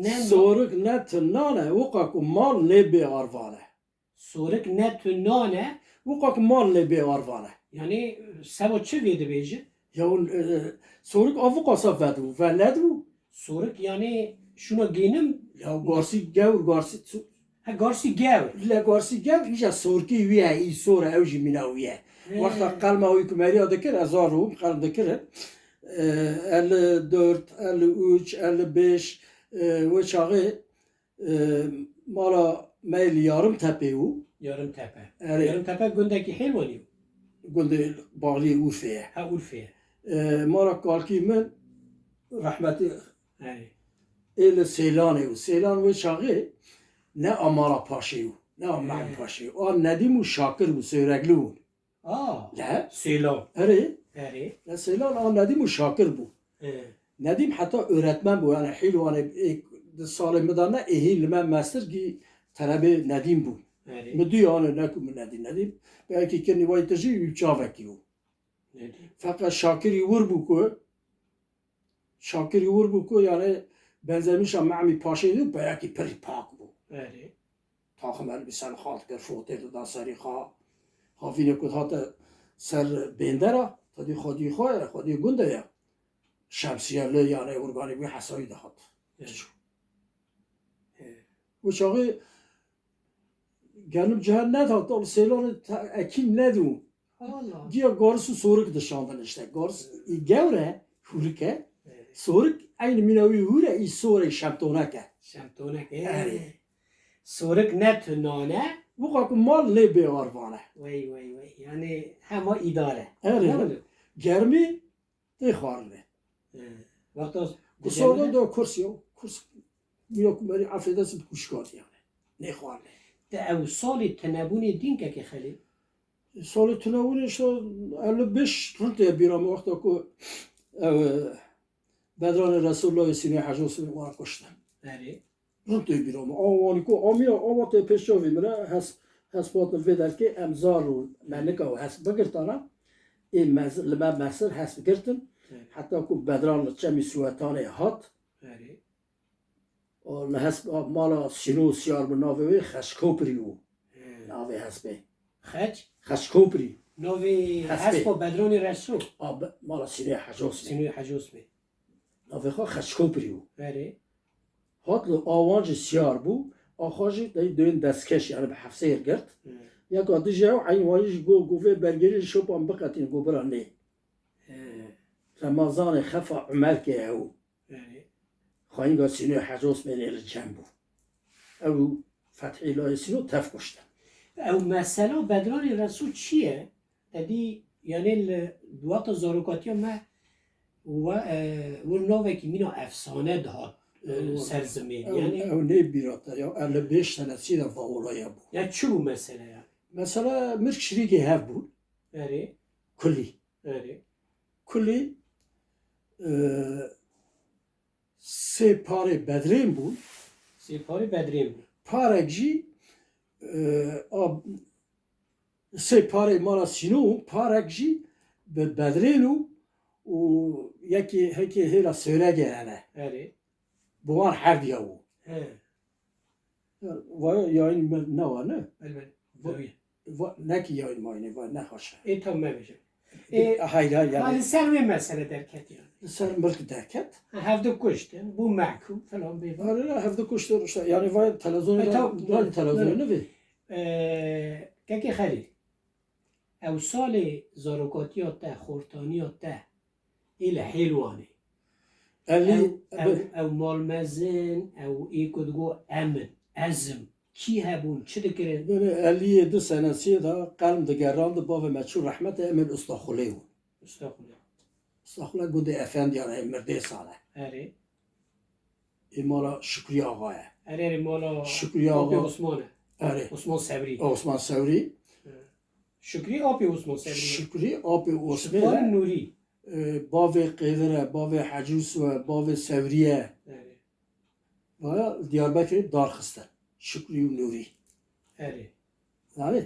سورک نه تنانه وقا که مال نبی آروانه سورک نه تنانه وقا که مال نبی آروانه یعنی سوا چه ویده بیجه؟ یا سورک آفقا صفدو و ندو سورک یعنی شونا گینم یا گارسی گور گارسی ها گارسی گاو لا گارسی گور ایجا سورکی ویه ای سوره اوجی مناویه وقتا قلمه هوی کمری دکر ازار روم قلم دکر 54 53 55 و چاقه مالا میل یارم تپه او yarım tepe. Evet. Yarım tepe gündeki helvani. گنده باقی اورفیه Ha Urfa'ya. مارا کالکی من رحمتی Yani. ایل سیلانه و سیلان و چاقه نه امارا پاشه او نه امام پاشه او آن ندیم و شاکر و سیرگلو Aa. نه Seylan. اره Evet. نه سیلان آن ندیم و شاکر بو ندیم حتی öğretmen bu yani حیلوانه سال مدانه ایهیل من مستر کی طلب ندیم بو Evet. مدی آن نکم ندیم belki kendi vaytacı yüçaveki o Ne diyeyim? fakat Şakir'i vur bu ko Şakir'i vur bu ko yani benzemiş ama Mami Paşa'ydı belki peri pak bu Evet. takım elbisen hat ker fotoğrafı da seri ha hafine kut hatta ser bendera tadı khodi khoya khodi gunda ya şemsiyeli yani organik bir hasayı da hat bu şağı gelip cehennet hatta o selanı ekim ne diyor Allah. Diye garsı soruk dışandan işte. Gars gevre hurike Evet. soruk aynı minavi hure i sore şaptonake. Şemtonek. Evet. Evet. Soruk ne tünane? Bu kadar mal ne be arvane. Vay vay vay. Yani hem idare. Evet. Ne oldu? Germi de kharne. Vakti Kusorda da kurs yok. Kurs yok bari affedersin kuşkat yani. Ne kharne. de ev sali tenabuni dinke ki khali. Salı tünavun işte 55 rütbe bir ama vakti ko Bedran Resulullah sine hacosunu var koştu. Evet. Rütbe bir ama avani ko amira avate peşavi mira has patna vedar ki emzaru melika ve has bagirtana lema mesir has bagirtin hatta ko Bedran çemi suatane hat Evet. o has mala sinu siyar bu nave khashkopri o nave hasbe Hac. khashkopri Novi Hasbe. haspo bedroni resul. ab mala sine hacosunu Sinu hacus mi? nave khashkopri o Evet. هات آوانج سیار بو آخاجی دی دوین دستکش یعنی به حفظه گرد یا کادی جاو عین وایش گوفه برگری شوپان بقتین گو برانه رمضان خفا عمر که او Evet. خواهی گا سینو حجوس من الجن بو او فتحی لای سینو تف کشتن Ev mesela bedroni resul çiye? Dedi yani duat zarokatiya me ve noveki mina efsane daha serzemin. Yani او نه بیراتا یا ال بیش تنه سیده فاولای بو ya çu mesela ya. مثلا مرک شریکی هف بو Evet. کلی Evet. کلی سه پاره بدرین بو Sipari bedrim. پارک جی سه پاره مالا سینو پارک جی به بدرینو و یکی هکی هیلا سوره گرنه Evet. بوان حردی او He. و یا این نه و نه Elbette. و نکی یا این ماینه و نه خوشه Tam mevcut. hayır Hadi yani sen bir mesele derket yani. sen mülk derket Hafta kuştun. Bu mahkum falan bir var. var hafta kuşlar işte yani var televizyonu tamam. var televizyonu ne bir Kaki Halil. Ev sali zarokatiyat te, khurtaniyat te ile helvani. 50 Ev malmezin, ev ikudgo emin, ezm. Ki hebun, çi dikirin? böyle 57 senesi da kalm digerandı baba meçhul rahmet emel ustakhuleu Estağfurullah. استخلا گنده افندی آنه مرده ساله Eri. ایمالا شکری آقاه Eri mola. Şükrü Abi Ağa. Osman'ı. اره Osman Sevri. Osman Sevri Şükri abi Osman Sevri. شکری آب Var osmanه Nuri. باو قیدره باو حجوس و باو سوریه Eri. و دیاربکر دارخسته شکری و نوری Eri. yani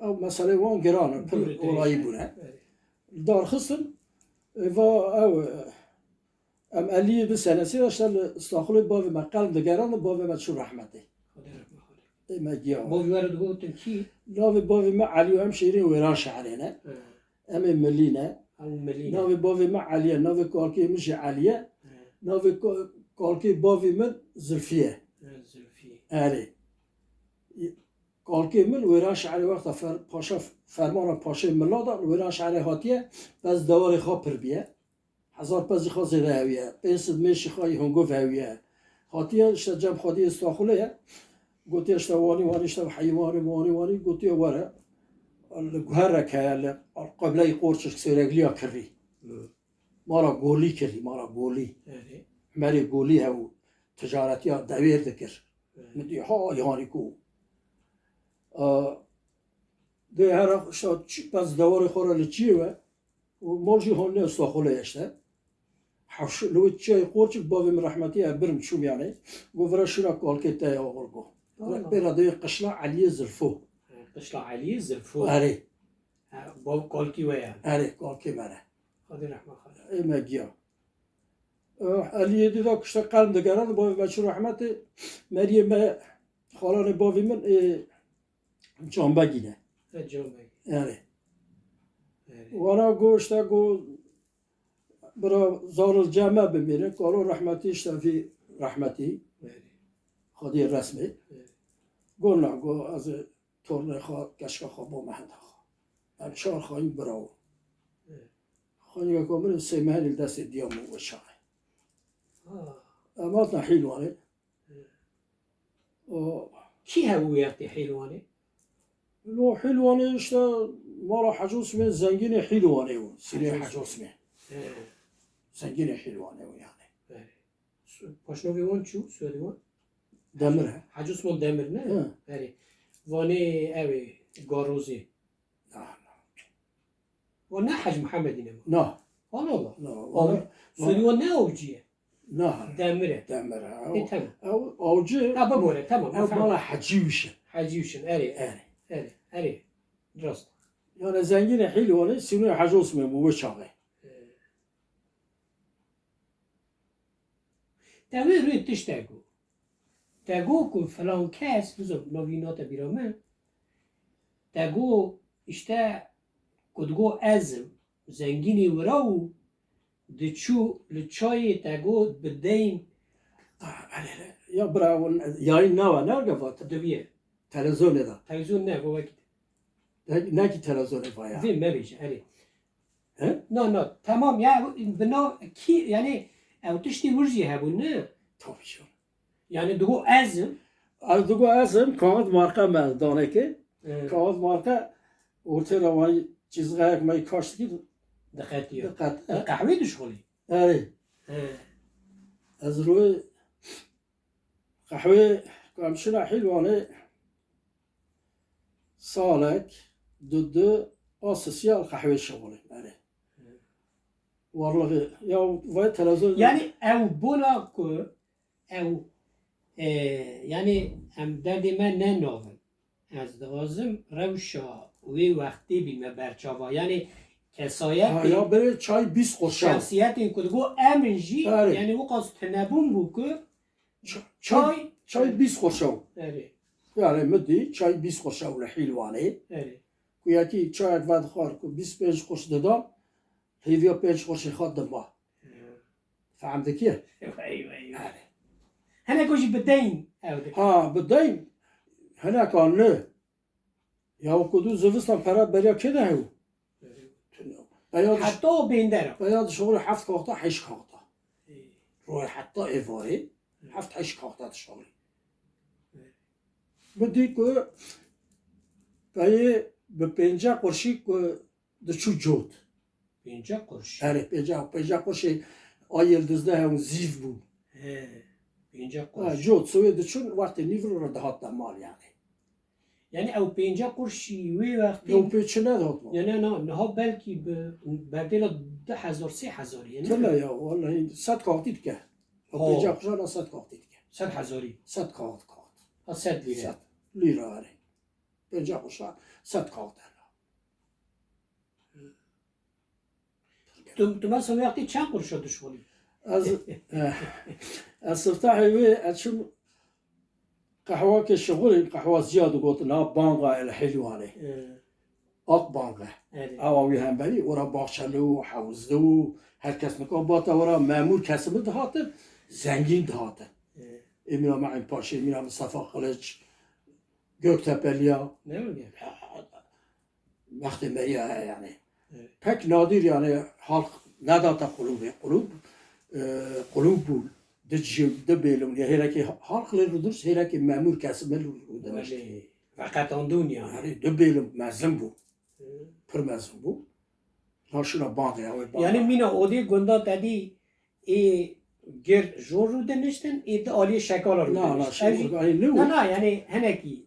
او مسئله وان گرانه پر اولایی بونه Eri. دارخستن و او ام علی به سنسی داشتن استاخل باوی ما قلب دگران باوی ما چو رحمته خدا رحمه خاله ما گیا با وارد گفتم کی ناوی باوی ما علی و هم شیری و ایران شهره نه ام ملی نه همون ملینه ناوی باوی ما علیه ناوی کارکی میشه علیه ناوی کارکی باوی من زلفیه زلفی آره کارکی من و ایران شهره وقتا پاشا فرمان پاشا ملادا و ایران شهره هاتیه بس دوار خواه پر بیه هزار پزی خواه زیده هویه پیسد میشی خواهی هنگوف هویه هاتیه اشتا جمع خودی استاخله گوتی اشتا وانی اشتا وانی گوتی واره الگوهره که قبله قرچش سیرگلیا کردی مارا گولی کردی مارا گولی مری گولی هاو تجارتی ها دویر دکر مدی ها یانی کو ده هر اشتا پس دوار خوره لچیه و مالجی هونه استاخله اشتا حوش لو چای قرچ باوی رحمتی برم شوم یعنی گفره شنا کالکه تای آور گو برا دوی قشلا علی زلفو قشلا علی زلفو آره با کالکی ویا آره کالکی منه خدا رحمه خاله ایمه گیا علی دیدا کشتا قلب دگران باوی بچه رحمت مریم خالان باوی من جانبه گینه جامعه آره وانا گوشتا گو برا زار الجامعه بمیره کارو رحمتی اشتافی رحمتی خودی رسمی گو نه گو از تورن خواه گشکا خواه با مهنده خواه من چهار خواهیم براو خواهیم که من سی مهنی دست دیامو و شاقه اما حیلوانه کی هوو یقتی حیلوانه لو حیلوانه اشتا مارا حجوس من زنگین حیلوانه و سینه حجوس من زنگین حیلوانه و یعنی پاشنوی وان چو سوادی وان دمره حجوس من دمر نه بله وانه اوی گاروزی نه وانه حج محمدی نمو نه والا نه سوادی وان نه اوجیه نه دمره دمره تمام او اوجه ببوره تمام او مالا حجیوشه حجیوشن اری درست يعني زنجين حلوة سنو حجوس من وشاقه دوی روی تش تگو که فلان کس بزرگ نوینات بیرامه تگو اشته کدگو ازم زنگینی وراو دچو لچای تگو بدین يا براون يا نوا نرجع فات دویه تلفزيون ده تلویزیون نه وقت ناكي تلفزيون فايا فیلم نبیشه اری نه تمام یا بنا کی یعنی او تشتی ورزی هبون نه tabii شو yani دو ازم Ardugo azim kağıt marka mel daneke kağıt marka ortaya vay çizgi ekmeği kaçtı ki دقتی dikkat قهوه دشغلی evet az روی قهوه kamşına حلوانه سالك ضد أساسية القهوة الشغلي يعني والله يا وين تلازم yani ev buna ku ev yani em derdi men ne novel az dazım revşa ve vakti bilme berçava yani kesayet ya böyle çay biz koşar şahsiyetin kudu eminci Evet. yani bu kas tenebun bu ku çay biz koşar evet yani مدي çay biz koşar ولا حلوانه evet وياكي çay بعد خار كو biz بيج خوش ددام هيفيا بيج خوش خدم ما فهمت كيف؟ ايوه هنا كوجي بدين ها بدين هناك نه يا كدو زوستان para بريا كده هو حتی بیندره باید شغل 7 کاخته 8 کاخته روی حتی ایواری 7 8 کاخته شغلی بدی که باید به 50 قرشی که دچو جود اینجا قرش آره 50 قرشی آی یلدزده هم زیف بود اینجا قرش جود سوی دچون وقت نیور رو دهات مال یعنی یعنی او 50 قرشی وی وقتی یون پیچه ندهات مال نه ها بلکی به بدل 10,000 3,000 یعنی تلا یا والله 100 کاختید که 50 قرش را 100 کاختید که 100,000 100 کاخت ها 100 لیره 100 لیره آره 50 قرش 100 کاخت تو مثلا وقتی چند قرش دشوری از سفتح وی اچم قهوه که شغل قهوه زیاد گفت نه بانگا الحلوانه آق بانگا اوی هم بری ورا باغچلو و حوزه و هر کس نکن با تا ورا مامور کسب دهاته زنگین دهاته ایمینا معین پاشه ایمینا مصطفی خلج Göktepe'liya Ne öyle? وقتی میه یعنی پک نادر یعنی halk ne data قلوب بود de belum ya hele ki halklar rudur hele ki memur kesimi rudur Öyle. Fakat ondun yani. yani de belum mezun bu pır mezun bu naşuna banka ya Yani mina odi gunda dedi ger joru deniştin de aliye şakalar na şimdi yani ne yani heneki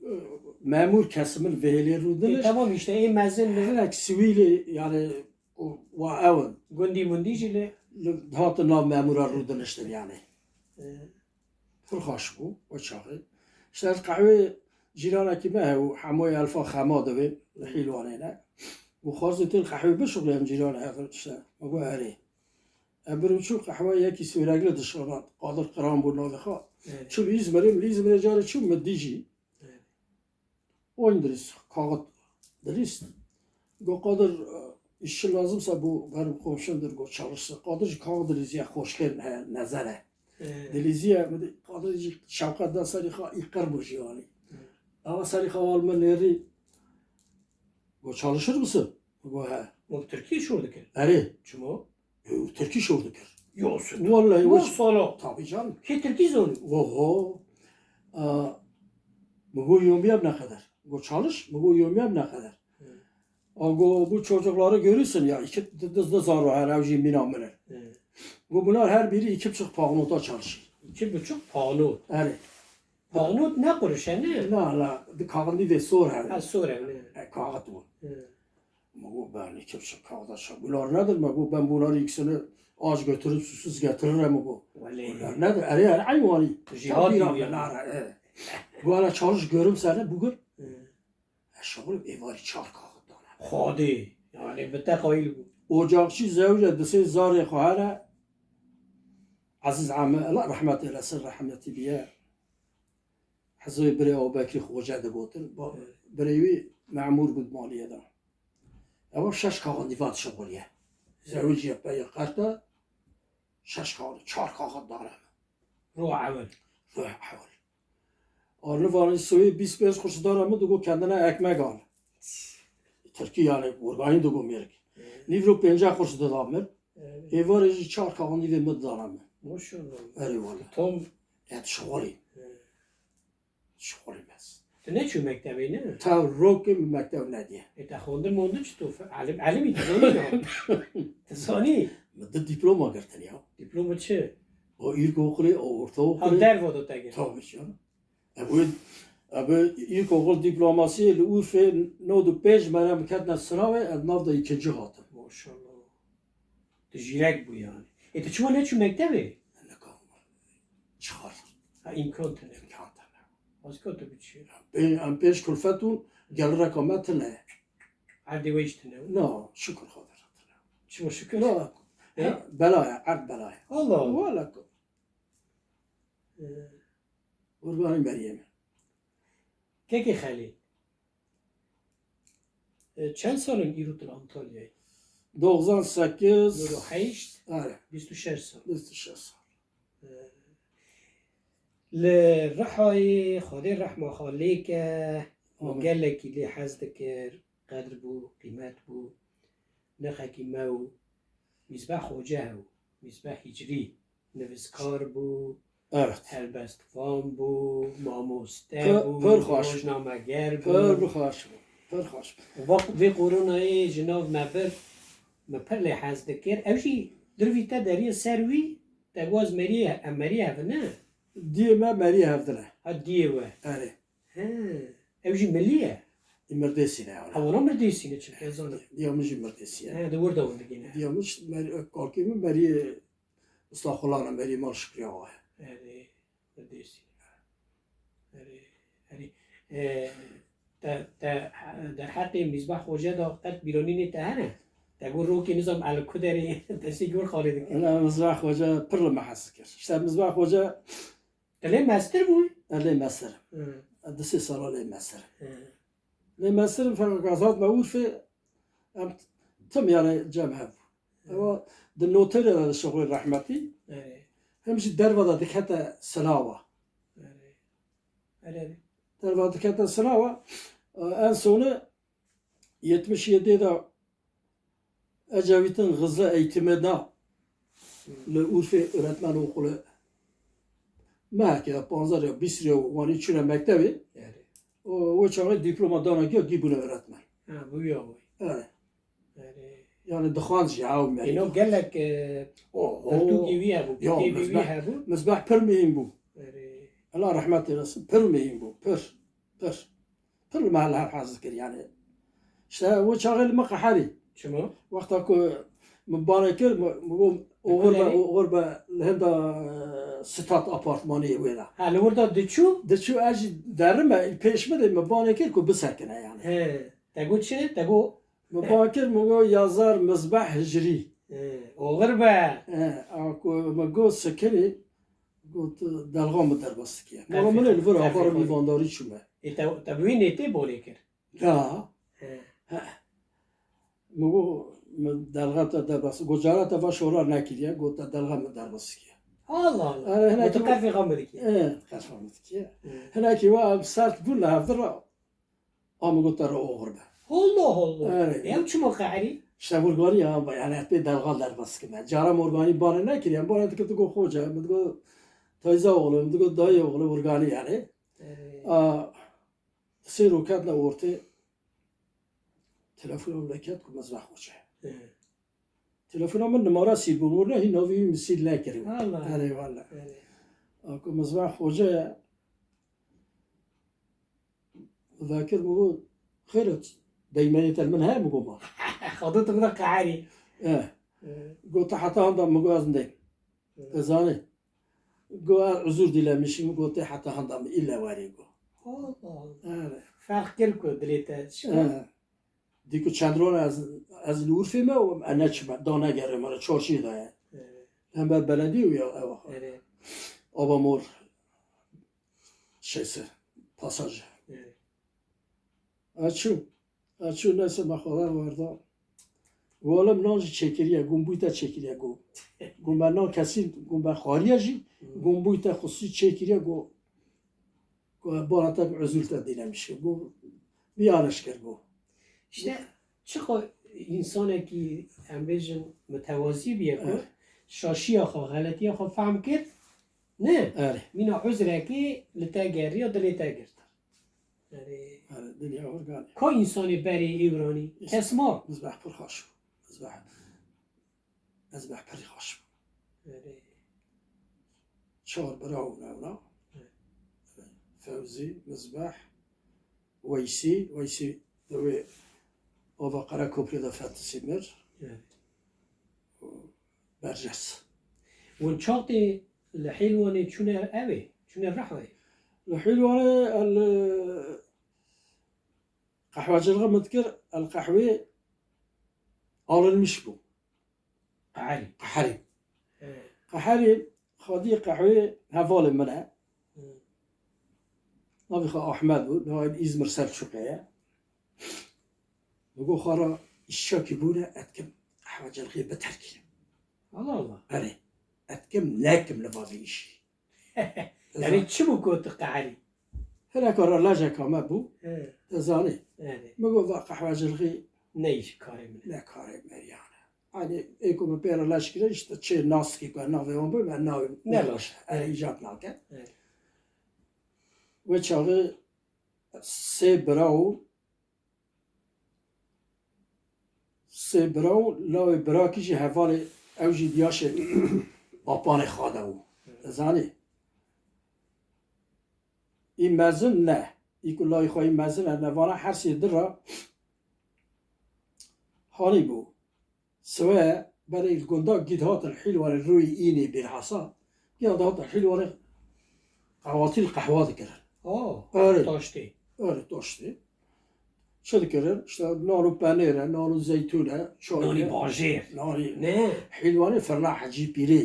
memur kesimin veli rudur tamam işte mezun hele ki sivili yani o evin gundi mundi jile hatırla memura rudur işte yani پرخاش بو و چاقی اشتاد قهوه جیرانه که به و حمای الفا خماده به حیلوانه نه و خارج تل قهوه بشغله هم جیرانه هفر اشتاد مگو هره برو چون قهوه یکی سویرگل دشورات قادر قرام بود ناده خواه چون لیزمره جاره چون مدیجی oyun درست kağıt درست گو قادر işi lazımsa bu benim komşumdur go çalışsa قادر kağıt درست ya خوشگل نظره دلیزیه قادری شوکت دان سری خوا ایقر بوجیانی ama sari havalma neri bu çalışır mısın? Bu ha. O Türkiye şuradaki. Eri. Cuma. Türkiye şuradaki. Yolsun. Vallahi o solo. Tabii canım. Ki Türkiye zonu. Oho. Bu yomyam ne kadar? Bu çalış. Bu yomyam ne kadar? Bu çocukları görürsün ya iki dızda zarı her evci minamene. Bunlar her biri 2,5 pound'a çalışır. 2,5 pound. Evet. Pound ne kuruş ne? La, kağıdı de sor her. Ha sor Kağıt bu. Bu ben 2,5 kağıda çalışır. Bunlar nedir? Ben bunları ikisini ağaç götürüp susuz getiririm bu. Bunlar nedir? Her hayvani. Cihad gibi. Bu ara çalış görüm seni bugün. Şöyle evari çar kağıttan. Hadi. Yani betekayil bu. Ocakçı zevce dese zar khara Aziz Ahmet Allah rahmet eylesin rahmeti biye Hazreti Bire Ebu Bekir Hoca da gotin Birevi memur bud maliyeden ama şaş kağıt divat şogoliye zevci yapaya qarta şaş kağıt çar kağıt dara Ruh avel Arlı var soyu 25 kuruş dara mı dugo kendine ekmek al Türkiye yani organi dugo merik Nivro 50 kuruş da damır Evarı çar kağıt diye mi daramı Maşallah. Eyvallah. Tom. Yani şoğli. Şoğli mez. Ne çu mektebi ne? Ta roke mektebi ne diye. Ta xondir mondu çtu. Alimi tezani. Tezani. Mıdı diploma gertin ya. Diploma çi? O ilkokulu, o ortaokulu. Ha dervoda tagi. Tabii canım. Abi ilkokul diploması ile Urfa nodu 5 menem ketne sınavı nav da ikinci hatım. Maşallah. Direkt bu yani. Tu çuva ne çu mektebi? Ne kalma. Çıkar. Ha imkan tane. İmkan tane. Az katı bir şey. Ben 5 kulfetun gel rakamet ne? Ardi ve işte ne? No, şükür kadar. Çuva şükür. No. Belaya, ad belaya. Allah Allah. Valla. Kurbanım Meryem'e. Keki Halil. Çend salın İrutul Antalya'yı? 98 Nuru Hayşt. Evet. 26 sal. 26 سال لرحای خالی رحمه خالی که مگله کی لی حزد کر قدر بو قیمت بو نخه کی مو مصباح خوجه و مصباح هجری نویسکار بو Evet. هلبستفان بو ماموسته بو پرخاش. روزنامه‌گر بو Pırxaş. Pırxaş. وقت وی قرونای جناب مپر لی حزد کر اوشی درویتا داری سروی تگواز مریه نه Diyeme meri hevdine. Ha diye ve. Evet. Ha. Evji milliye. İmerdesine yani. Havana mı değilsin için kazanı? Diyamış imerdesine. Ha da orada oldu yine. Diyamış kalkımı meri Ustahulana meri mal şükriya var. Evet. Değilsin. Evet. در حق مصباح خوجه دا قد بیرونی نتهنه تقول روكي نظام على كدري تسيقول خالد انا مصباح خوجه پر محس کرد شتا مصباح خوجه تلي ماستر بوي لی مصر دسي سالا لی مصر لی مصر فرقازات معروفه ام تم يعني جمع هو النوتر الشغل الرحمتي همشي دربه دكته سلاوه دربه دكته سلاوه en sonu 77'de Ecevit'in hızlı eğitimine Urfa Öğretmen Okulu Merkez, Panzer ya Bisriye, Van İçine Mektebi o çağı diploma danagı gibi öğretmen. Ha bu yok. Evet. Yani dıkhanç ya o İno gelek tu gibi bu. Ya mezbah per miyim bu. Allah rahmet eylesin. Per miyim bu. Per mahallها حاذكر يعني شتا هو شغل مقحري شنو؟ وقتها مباركر غربة لهندا ستات أبارتمانية ولا هل وردا دشو؟ دشو أجي درمة البيش مدة مباركر كو بسكنة يعني تقول شنو؟ تقول مباركر مقول يازار مصباح هجري وغربة أكو مقول سكني قلت دلغام دربستكيا ما من الفرع بارم يفانداري شو ما تبوين نتي بوليكر لا مگو دلغت دربست گجارت و شورا نکریه گوت دلغم دربستکیه الله الله متقفي غمرك قرف غمرك هنا كي وا سات بولا هفدر ام گوت رو غربه الله الله يا شو مقعري شبورگانی ها يعني حتى دلغا دربست که جارا مورگانی بانه نکریه بانه که تو خوجه مدگو تایزا oğlu مدگو دای oğlu ورگانی yani سيروكات نورتي تلفون لكات كم مزرعة خوشة تلفون من نمارا سيبون هي نوفي مسيل لاكري الله هذا والله كم مزرعة خوشة ذاكر بقول خيرت دايما يتلمنها بقوما خذت من قعاري قلت حتى عندهم مقاز ندي زاني قال عذور دي لا مشي قلت حتى عندهم إلا واريقو الله فرق كلكو دليتا شو دیگه چند ران از لورفی ما و انا چه دانه گره مرا چارچی داره هم بر بلدی و یا آبا مور شیسه پاساژ اچو نسه مخاطر واردا والم نانج چکریه گمبویتا چکریه گم بنا کسی گم بر خاریه جی گمبویتا خصوصی چکریه گو بارتا عزولتا دیده میشه گو بیانش کرد گو işte چقدر انسانه که امبیجن متوازی بیه کرد شاشی آخوا غلطی آخوا فهم کرد نه مینا عذره که لتاگری یا دلیتا گرد دنیا ورگانی که انسانی بری ایرانی اسما مزبح پر خاشو مزبح پری خاشو چهار براو نونا فوزی مزبح ویسی دوی آوا قرا کوپری دا فاتسی مر برجس ون چاقتی لحیلوانی چونه اوی چونه رحوی الحلواني القحوة جلغة مذكر القحوة على المشبو قحري خدي قحوة هفال منها نبي خا أحمد بود نهاية إزمر سلجوقية نقول خارا الشاكي بونا أتكم قحوة جلغة بتركي الله أري أتكم لاكم لبابيش يعني شو كنت قحري هلا كارا لاجا كما بو تزاني مقول ذا قحوة جلغة نيش كاري من لا كاري مريانا يعني إيكو مبيرا لاش كده إيش تشير ناس كي كان نافي وانبو ما ناوي نلاش إيجاب ناكا وچاغه سه براو لاوی براکیش حوال اوجی دیاش باپان خواده او زانی این مزن نه ایکو لای خواهی مزن نوانه هر سی در را حالی بو سوه برای گنده گیدهات الحلوان روی اینی بالحصا گیدهات الحلوان قواتیل قحوه کرد داشتی داشتی شو دكرن işte نانو بانيره نانو زيتونه نانی باجر ناني نه حلواني فرنا حجي بيري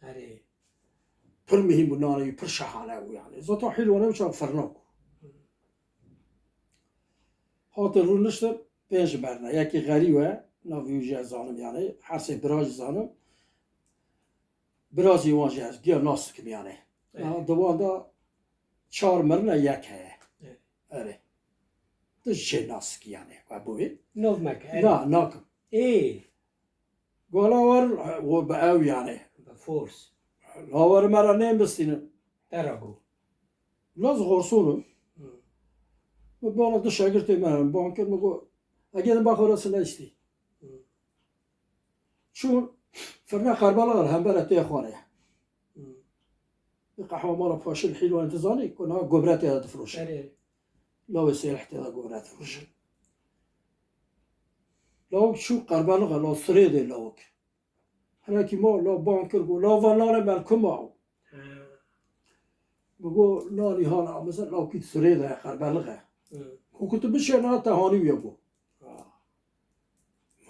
آره پر مهم bu nani پر şahane bu yani zaten حلوانه çok فرنا hatır runuştur beş berna yaki gariwe naviye zanım yani her şey biraz zanım biraz yuvancı az gel nasıl kim yani davanda çar mırna yak he öyle ده şey nasıl ki yani bu نوف مك na nak ايه gola var o ev yani فورس la var mera ne bestine ترقو laz gorsunu bana dışa girdi ben banker mı go agen bak orası ne isti şu فرنا خربلاء هم بره تيخوانه القهوة مالا فاشل الحلوة انتظاري كنا قبرات هذا تفروش آره لا وسيل احتياط قبرات تفروش لو شو قربلاء لا سريد لوك هنا كي ما لا بانكر قو لا فنان بالكما بقول لا نهانا مثلا لو كي سريد قربلاء وكنت بشنا تهاني ويبو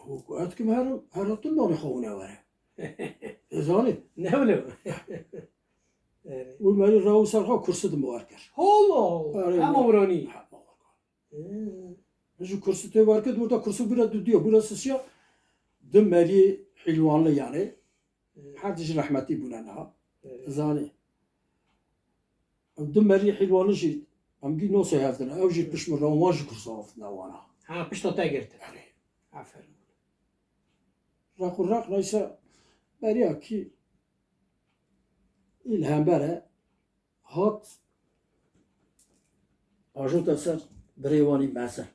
هو قلت كم هذا طلنا نخونه ورا زاني نولو والمالي راهو سرقة كرسي مباركر هولو آره. اما وراني نجو كرسي تباركر burada kursu biraz diyor burası şey dım mali حلوانlı yani hadis rahmeti bulana zani dım mali حلوانlı şey amgi no sehavdana evji pişmir ramaj kursu afna wana ها بشتو تاجرت عفوا Rak neyse beriya ki ilham bere hat ajut eser brevani meser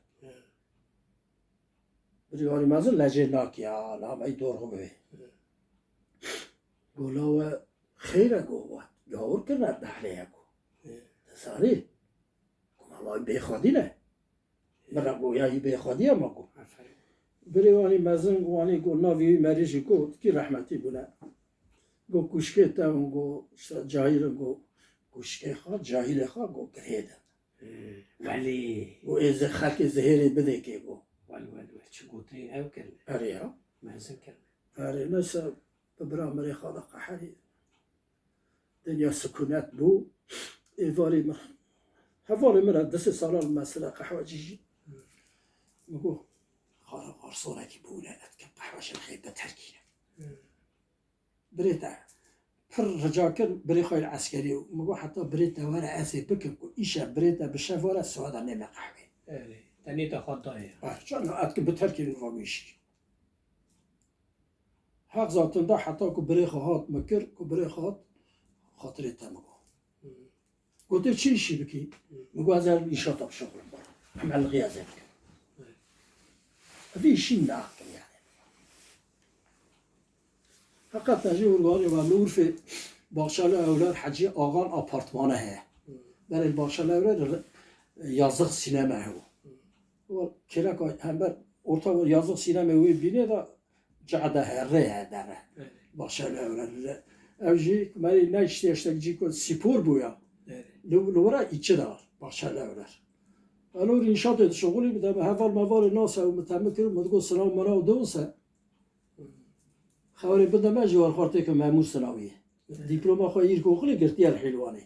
brevani meser lejenak ya la may doğru be gola ve khayra go yavur kana dahlaya go sari kuma be khadine mera go ya be khadiya ma go عفوا بريواني مازن واني قول نافي ماريجي قول كي رحمتي بولا قول كوشكي تاون قول جاهل قول كوشكي خا جاهل خا قول كريدا ولي وإذا خلق زهيري بديكي قول ولي شو قلتي او كلمة أريها ما زين كلمة أري نسا ببرامري خلق حالي دنيا سكونات بو إيفاري مر هفاري مرة دس صلاة المسألة قحوة جيجي نقول غرصونة كي بولا أتكب حواش الخيبة تركينا بريتا فر رجاكر بري خوي العسكري مقو حتى بريتا ورا أسي بكر إيشا بريتا بالشاف ورا السوادة نيمة قحوي آره تاني خطايا شان أتكب تركي نفاقيش حق ذاتن دا حتى كو بري خواهات مكر كو بري خواهات خاطري تامقو قلت چي إشي بكي مقو هزار إيشاتا بشغل برا هم على الغيازة بكي في شيء ناقل يعني فقط نجي ورغاني ونور في باخشاله اولاد حجي آغان آپارتمانه هي برای باخشاله اولاد yazlık sinema هو و كلاك هم بر orta yazlık sinema هو بینه دا جعده هره داره باخشاله اولاد اوجی مری نه اشتیاشتک جی کو سپور بویا لورا ایچه دار باخشاله اولاد الان inşaat et şغلی بده به حوال موال ناس و متمکن مدگو سلام منا و دوسه خبری بده ما جوار خورته که مامور سناویه دیپلم خواهیر که خیلی گرتی الحلوانی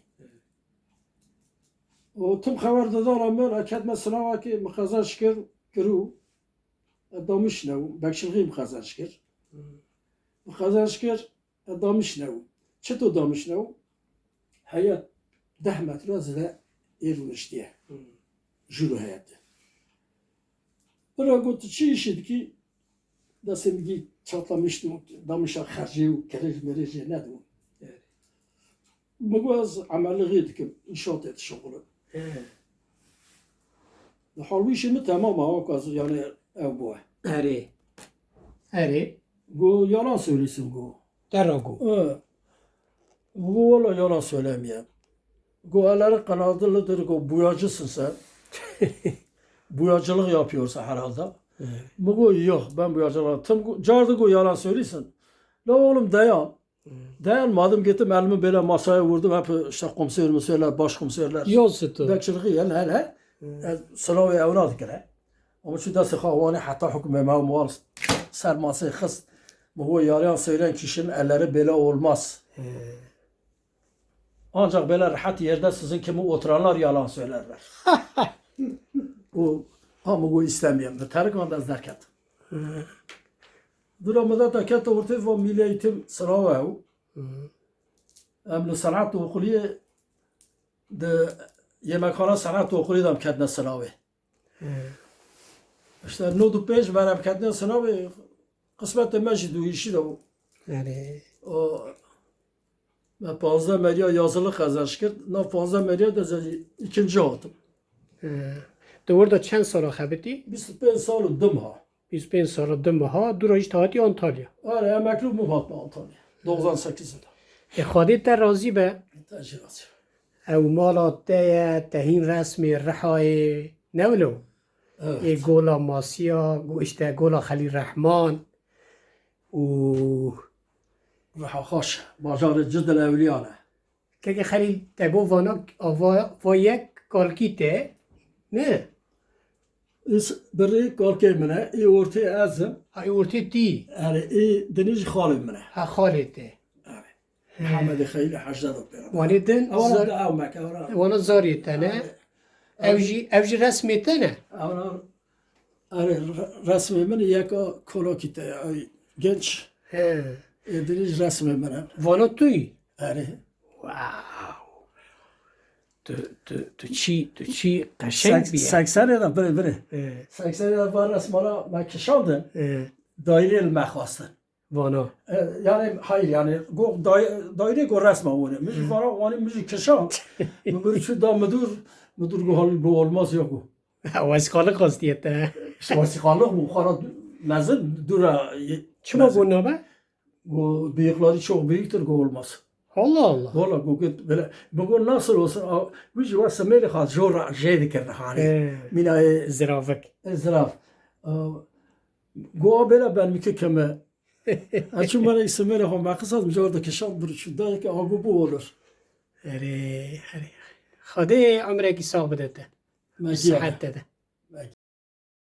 و تم خبر دادم من اکد مثلا که مخزنش کرد کرو دامش نو بخشلقی مخزنش کرد مخزنش کرد دامش نو چطور دامش نو حیات 10 متر از ایرونشتیه جلو hayatı. Bana götü çiğ işidi ki da semgi çatlamıştım, damışa harcı, kerej merece ne dedim. Mugaz ameliydi ki inşaat et şoğlu. Halbuki şimdi tamam ama kaz yani ev bu. آره آره Go yalan söylesin go. ترقو Bu valla yalan söylemiyor. Go elleri kanadılıdır go buyacısın sen. Buyacılık yapıyorsa herhalde. Bu yok ben buyacılık. Tüm cardı go yalan söylesin. La oğlum dayan. Dayanmadım gittim elimi böyle masaya vurdum. Hep işte komiserler, baş komiserler. يوسف Bekçiliği hele. Sınavı evladı kere. ama şu dest xavani hatta hüküm mevmuar serması xist. Bu yarayan söyleyen kişinin elleri böyle olmaz. Ancak böyle rahat yerde sizin kimi oturanlar yalan söylerler. O ama bu istemiyorum. Tarık anda zerkat. Duramada da kata ortaya ve milli eğitim sınavı o. Emli sanat okuliye de yemekhane sanat okuliye dam kadne sınavı. İşte nodu peş benim kadne sınavı kısmet mecid o işi de o. Yani O ben 15 Merya yazılı kazanç kırdı. Na 15 Merya da ikinci aldım. orada çend sala xebitî? 25 sal dım ha. 25 sala dimha, du rojî hatî Antalya. Ara emekli mu hatma Antalya. 98'de. Xwedê te razî be. Tecrübesi. Ew mala te ye, te hîn resmê Rihayê newlo. Evet. Gola Masiya, işte Gola Xelîl Rehman û Raha hoş. Bajarı cidden evliyane. keke Xelîl te bo va yek kalkî te ne? Biri kalke mine, ortaya azim. Hay ortê tî, Yani deniz halim mine. ha xalê te. Evet. Muhammed Khayli Hacda da pera. Wanê din Avra da av mek avra. wana zarê te ne? Ev jî resmê te ne? Avra resmi mine yeka kolokite genç. He. Deniz resmi mine. Vana tu yî? Yani Wow. Tu çi qeşeng bî. 80 yıldan biri. He. 80 yıldan var resmana mekşandın. He. Daire mekvastın. Vana. Yani hayır yani daire go resma onu. Müzik var onu müzik kişan. Müzik şu da müdür go hal bu olmaz ya bu. Wezxalı qastiyet te. Vasikanlık bu kara mezin dura. Çima bu ne be? Bu bıyıkları çok büyüktür go olmaz. Allah Allah. Valla go git böyle. Bu nasıl olsun? Müzik var semeli ha jora jedi kerne hani. Mina Ziravek. ezraf. Go böyle ben mi keme. Açın bana isimleri ha makasat mı orada kişan dur şu da ki bu olur. Hadi. Xwedê emerekî sağ bide te. Meciye. Sıhhat te de.